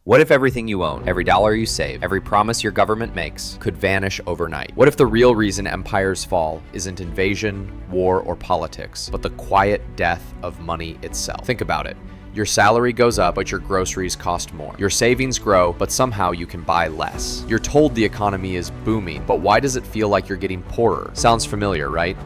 What if everything you own, every dollar you save, every promise your government makes could vanish overnight? What if the real reason empires fall isn't invasion, war, or politics, but the quiet death of money itself? Think about it. Your salary goes up, but your groceries cost more. Your savings grow, but somehow you can buy less. You're told the economy is booming, but why does it feel like you're getting poorer? Sounds familiar, right?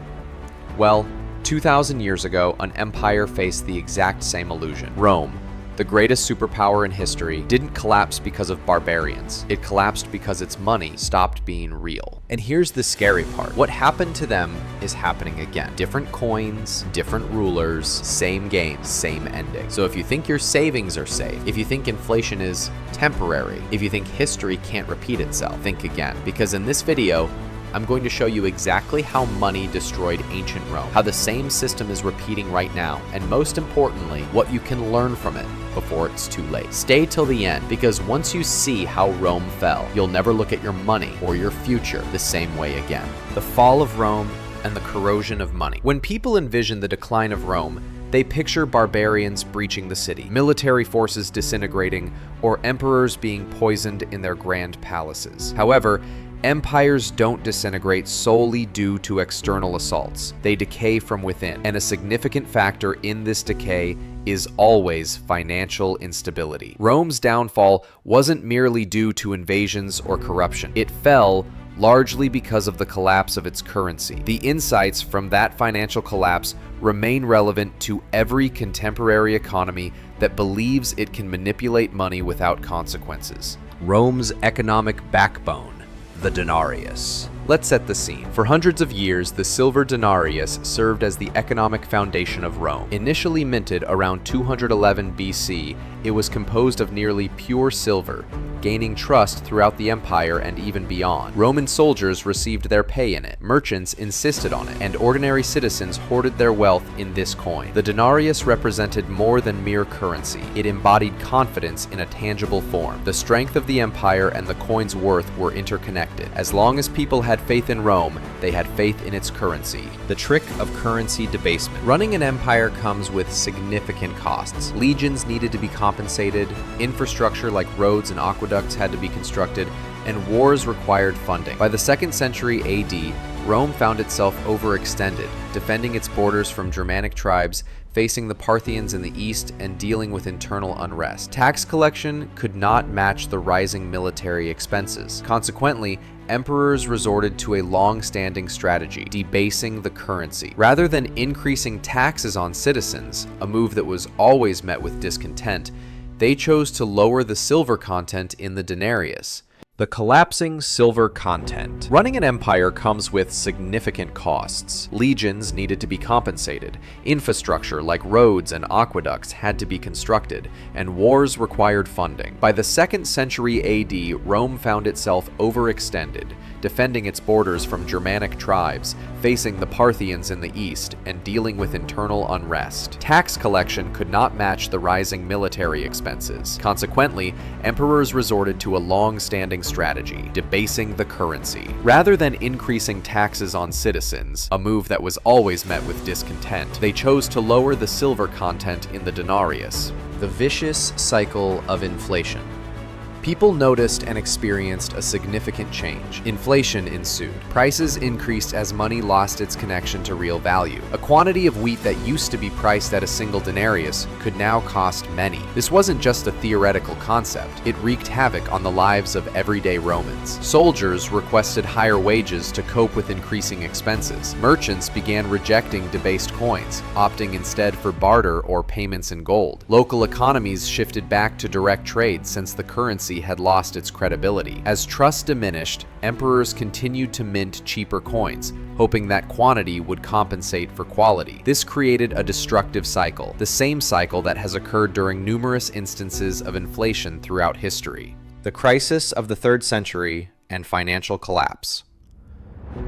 Well, 2,000 years ago, an empire faced the exact same illusion. Rome, the greatest superpower in history, didn't collapse because of barbarians. It collapsed because its money stopped being real. And here's the scary part. What happened to them is happening again. Different coins, different rulers, same game, same ending. So if you think your savings are safe, if you think inflation is temporary, if you think history can't repeat itself, think again. Because in this video, I'm going to show you exactly how money destroyed ancient Rome, how the same system is repeating right now, and most importantly, what you can learn from it before it's too late. Stay till the end, because once you see how Rome fell, you'll never look at your money or your future the same way again. The fall of Rome and the corrosion of money. When people envision the decline of Rome, they picture barbarians breaching the city, military forces disintegrating, or emperors being poisoned in their grand palaces. However, empires don't disintegrate solely due to external assaults. They decay from within, and a significant factor in this decay is always financial instability. Rome's downfall wasn't merely due to invasions or corruption. It fell largely because of the collapse of its currency. The insights from that financial collapse remain relevant to every contemporary economy that believes it can manipulate money without consequences. Rome's economic backbone, the denarius. Let's set the scene. For hundreds of years, the silver denarius served as the economic foundation of Rome. Initially minted around 211 BC, it was composed of nearly pure silver, gaining trust throughout the empire and even beyond. Roman soldiers received their pay in it, merchants insisted on it, and ordinary citizens hoarded their wealth in this coin. The denarius represented more than mere currency. It embodied confidence in a tangible form. The strength of the empire and the coin's worth were interconnected. As long as people had faith in Rome, they had faith in its currency. The trick of currency debasement. Running an empire comes with significant costs. Legions needed to be compensated, infrastructure like roads and aqueducts had to be constructed, and wars required funding. By the 2nd century AD, Rome found itself overextended, defending its borders from Germanic tribes, facing the Parthians in the east, and dealing with internal unrest. Tax collection could not match the rising military expenses. Consequently, emperors resorted to a long-standing strategy, debasing the currency. Rather than increasing taxes on citizens, a move that was always met with discontent, they chose to lower the silver content in the denarius. The collapsing silver content. Running an empire comes with significant costs. Legions needed to be compensated, infrastructure like roads and aqueducts had to be constructed, and wars required funding. By the 2nd century AD, Rome found itself overextended, defending its borders from Germanic tribes, facing the Parthians in the east, and dealing with internal unrest. Tax collection could not match the rising military expenses. Consequently, emperors resorted to a long-standing strategy, debasing the currency. Rather than increasing taxes on citizens, a move that was always met with discontent, they chose to lower the silver content in the denarius. The vicious cycle of inflation. People noticed and experienced a significant change. Inflation ensued. Prices increased as money lost its connection to real value. A quantity of wheat that used to be priced at a single denarius could now cost many. This wasn't just a theoretical concept. It wreaked havoc on the lives of everyday Romans. Soldiers requested higher wages to cope with increasing expenses. Merchants began rejecting debased coins, opting instead for barter or payments in gold. Local economies shifted back to direct trade since the currency had lost its credibility. As trust diminished, emperors continued to mint cheaper coins, hoping that quantity would compensate for quality. This created a destructive cycle, the same cycle that has occurred during numerous instances of inflation throughout history. The crisis of the 3rd century and financial collapse.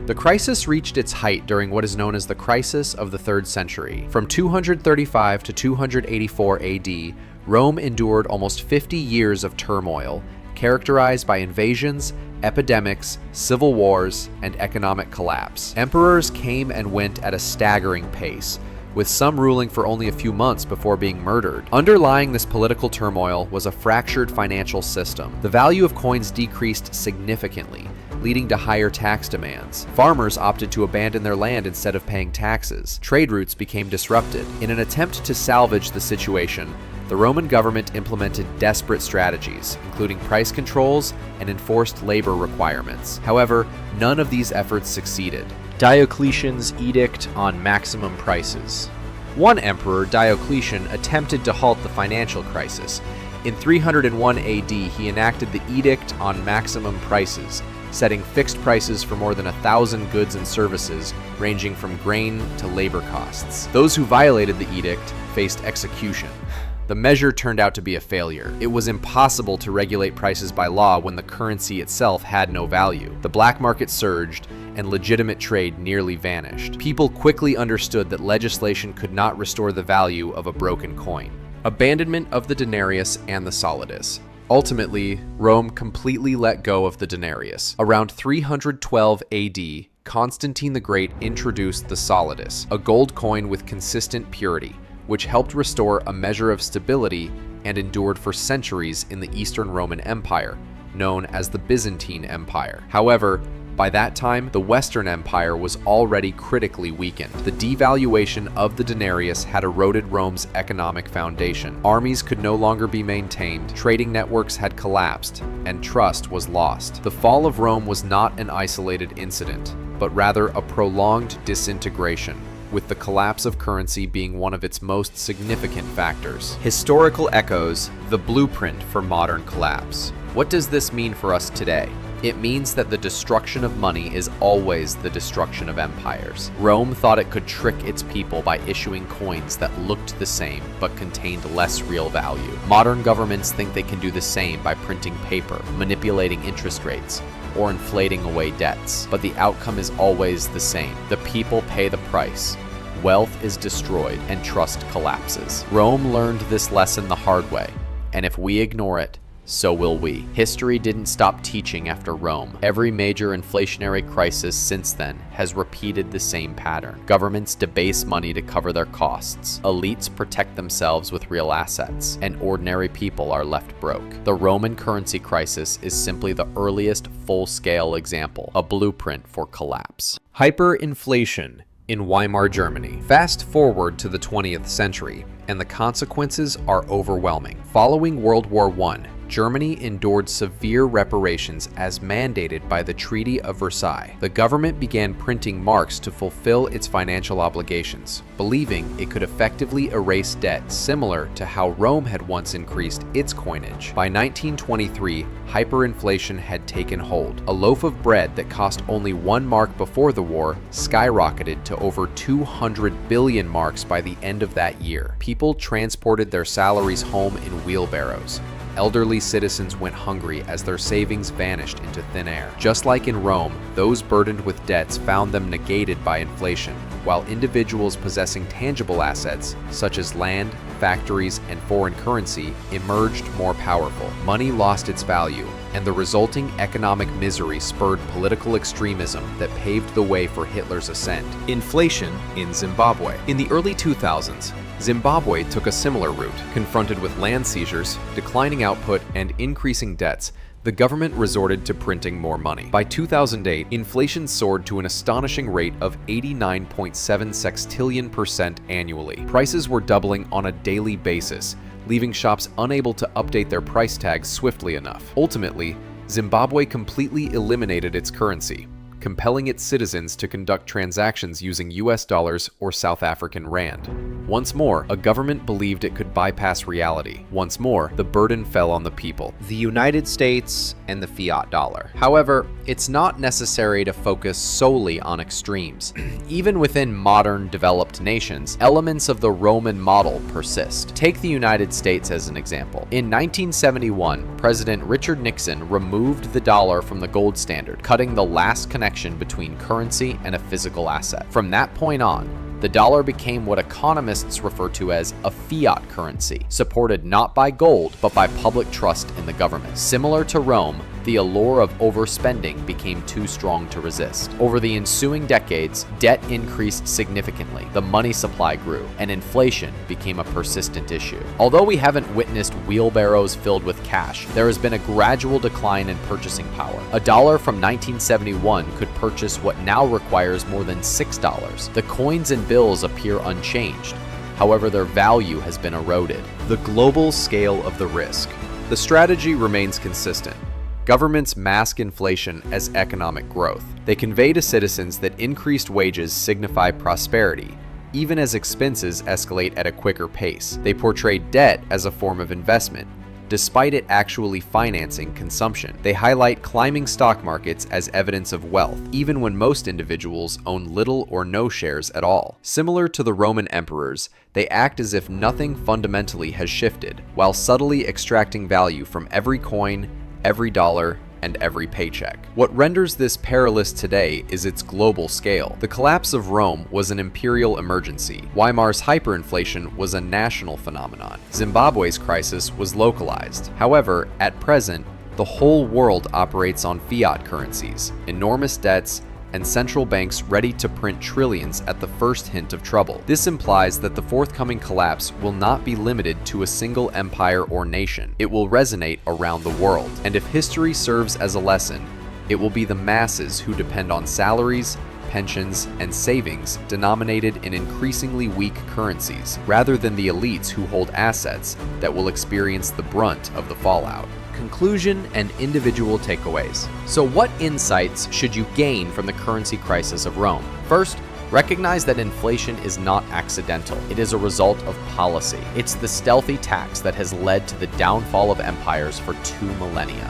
The crisis reached its height during what is known as the crisis of the 3rd century. From 235 to 284 AD, Rome endured almost 50 years of turmoil, characterized by invasions, epidemics, civil wars, and economic collapse. Emperors came and went at a staggering pace, with some ruling for only a few months before being murdered. Underlying this political turmoil was a fractured financial system. The value of coins decreased significantly, leading to higher tax demands. Farmers opted to abandon their land instead of paying taxes. Trade routes became disrupted. In an attempt to salvage the situation, the Roman government implemented desperate strategies, including price controls and enforced labor requirements. However, none of these efforts succeeded. Diocletian's edict on maximum prices. One emperor, Diocletian, attempted to halt the financial crisis. In 301 AD, he enacted the Edict on Maximum Prices, setting fixed prices for more than 1,000 goods and services, ranging from grain to labor costs. Those who violated the edict faced execution. The measure turned out to be a failure. It was impossible to regulate prices by law when the currency itself had no value. The black market surged, and legitimate trade nearly vanished. People quickly understood that legislation could not restore the value of a broken coin. Abandonment of the denarius and the solidus. Ultimately, Rome completely let go of the denarius. Around 312 AD, Constantine the Great introduced the solidus, a gold coin with consistent purity, which helped restore a measure of stability and endured for centuries in the Eastern Roman Empire, known as the Byzantine Empire. However, by that time, the Western Empire was already critically weakened. The devaluation of the denarius had eroded Rome's economic foundation. Armies could no longer be maintained, trading networks had collapsed, and trust was lost. The fall of Rome was not an isolated incident, but rather a prolonged disintegration, with the collapse of currency being one of its most significant factors. Historical echoes, the blueprint for modern collapse. What does this mean for us today? It means that the destruction of money is always the destruction of empires. Rome thought it could trick its people by issuing coins that looked the same but contained less real value. Modern governments think they can do the same by printing paper, manipulating interest rates, or inflating away debts. But the outcome is always the same. The people pay the price. Wealth is destroyed and trust collapses. Rome learned this lesson the hard way, and if we ignore it, so will we. History didn't stop teaching after Rome. Every major inflationary crisis since then has repeated the same pattern. Governments debase money to cover their costs. Elites protect themselves with real assets, and ordinary people are left broke. The Roman currency crisis is simply the earliest full-scale example, a blueprint for collapse. Hyperinflation in Weimar Germany. Fast forward to the 20th century, and the consequences are overwhelming. Following World War I, Germany endured severe reparations as mandated by the Treaty of Versailles. The government began printing marks to fulfill its financial obligations, believing it could effectively erase debt similar to how Rome had once increased its coinage. By 1923, hyperinflation had taken hold. A loaf of bread that cost only 1 mark before the war skyrocketed to over 200 billion marks by the end of that year. People transported their salaries home in wheelbarrows. Elderly citizens went hungry as their savings vanished into thin air. Just like in Rome, those burdened with debts found them negated by inflation, while individuals possessing tangible assets, such as land, factories, and foreign currency, emerged more powerful. Money lost its value, and the resulting economic misery spurred political extremism that paved the way for Hitler's ascent. Inflation in Zimbabwe. In the early 2000s, Zimbabwe took a similar route. Confronted with land seizures, declining output, and increasing debts, the government resorted to printing more money. By 2008, inflation soared to an astonishing rate of 89.7 sextillion% annually. Prices were doubling on a daily basis, leaving shops unable to update their price tags swiftly enough. Ultimately, Zimbabwe completely eliminated its currency, compelling its citizens to conduct transactions using US dollars or South African rand. Once more, a government believed it could bypass reality. Once more, the burden fell on the people. The United States and the fiat dollar. However, it's not necessary to focus solely on extremes. Even within modern developed nations, elements of the Roman model persist. Take the United States as an example. In 1971, President Richard Nixon removed the dollar from the gold standard, cutting the last connection between currency and a physical asset. From that point on, the dollar became what economists refer to as a fiat currency, supported not by gold, but by public trust in the government. Similar to Rome, the allure of overspending became too strong to resist. Over the ensuing decades, debt increased significantly, the money supply grew, and inflation became a persistent issue. Although we haven't witnessed wheelbarrows filled with cash, there has been a gradual decline in purchasing power. A dollar from 1971 could purchase what now requires more than $6. The coins and bills appear unchanged. However, their value has been eroded. The global scale of the risk. The strategy remains consistent. Governments mask inflation as economic growth. They convey to citizens that increased wages signify prosperity, even as expenses escalate at a quicker pace. They portray debt as a form of investment, despite it actually financing consumption. They highlight climbing stock markets as evidence of wealth, even when most individuals own little or no shares at all. Similar to the Roman emperors, they act as if nothing fundamentally has shifted, while subtly extracting value from every coin, every dollar, and every paycheck. What renders this perilous today is its global scale. The collapse of Rome was an imperial emergency. Weimar's hyperinflation was a national phenomenon. Zimbabwe's crisis was localized. However, at present, the whole world operates on fiat currencies, enormous debts, and central banks ready to print trillions at the first hint of trouble. This implies that the forthcoming collapse will not be limited to a single empire or nation. It will resonate around the world. And if history serves as a lesson, it will be the masses who depend on salaries, pensions, and savings denominated in increasingly weak currencies, rather than the elites who hold assets that will experience the brunt of the fallout. Conclusion and individual takeaways. So what insights should you gain from the currency crisis of Rome? First, recognize that inflation is not accidental. It is a result of policy. It's the stealthy tax that has led to the downfall of empires for 2 millennia.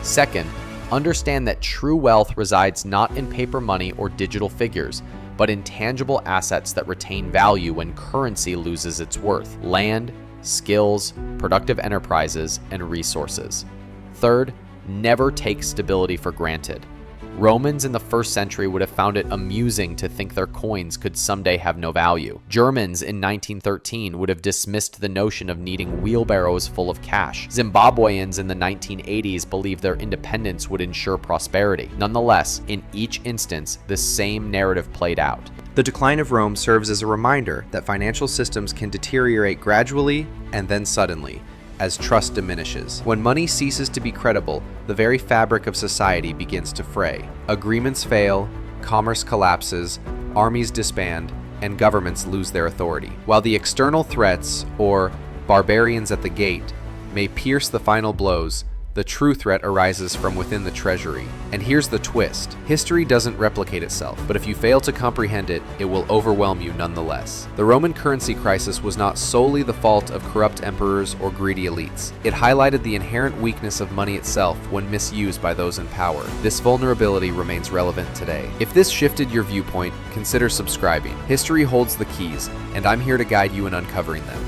Second, understand that true wealth resides not in paper money or digital figures, but in tangible assets that retain value when currency loses its worth: land, skills, productive enterprises, and resources. Third, never take stability for granted. Romans in the 1st century would have found it amusing to think their coins could someday have no value. Germans in 1913 would have dismissed the notion of needing wheelbarrows full of cash. Zimbabweans in the 1980s believed their independence would ensure prosperity. Nonetheless, in each instance, the same narrative played out. The decline of Rome serves as a reminder that financial systems can deteriorate gradually and then suddenly, as trust diminishes. When money ceases to be credible, the very fabric of society begins to fray. Agreements fail, commerce collapses, armies disband, and governments lose their authority. While the external threats, or barbarians at the gate, may pierce the final blows, the true threat arises from within the treasury. And here's the twist. History doesn't replicate itself, but if you fail to comprehend it, it will overwhelm you nonetheless. The Roman currency crisis was not solely the fault of corrupt emperors or greedy elites. It highlighted the inherent weakness of money itself when misused by those in power. This vulnerability remains relevant today. If this shifted your viewpoint, consider subscribing. History holds the keys, and I'm here to guide you in uncovering them.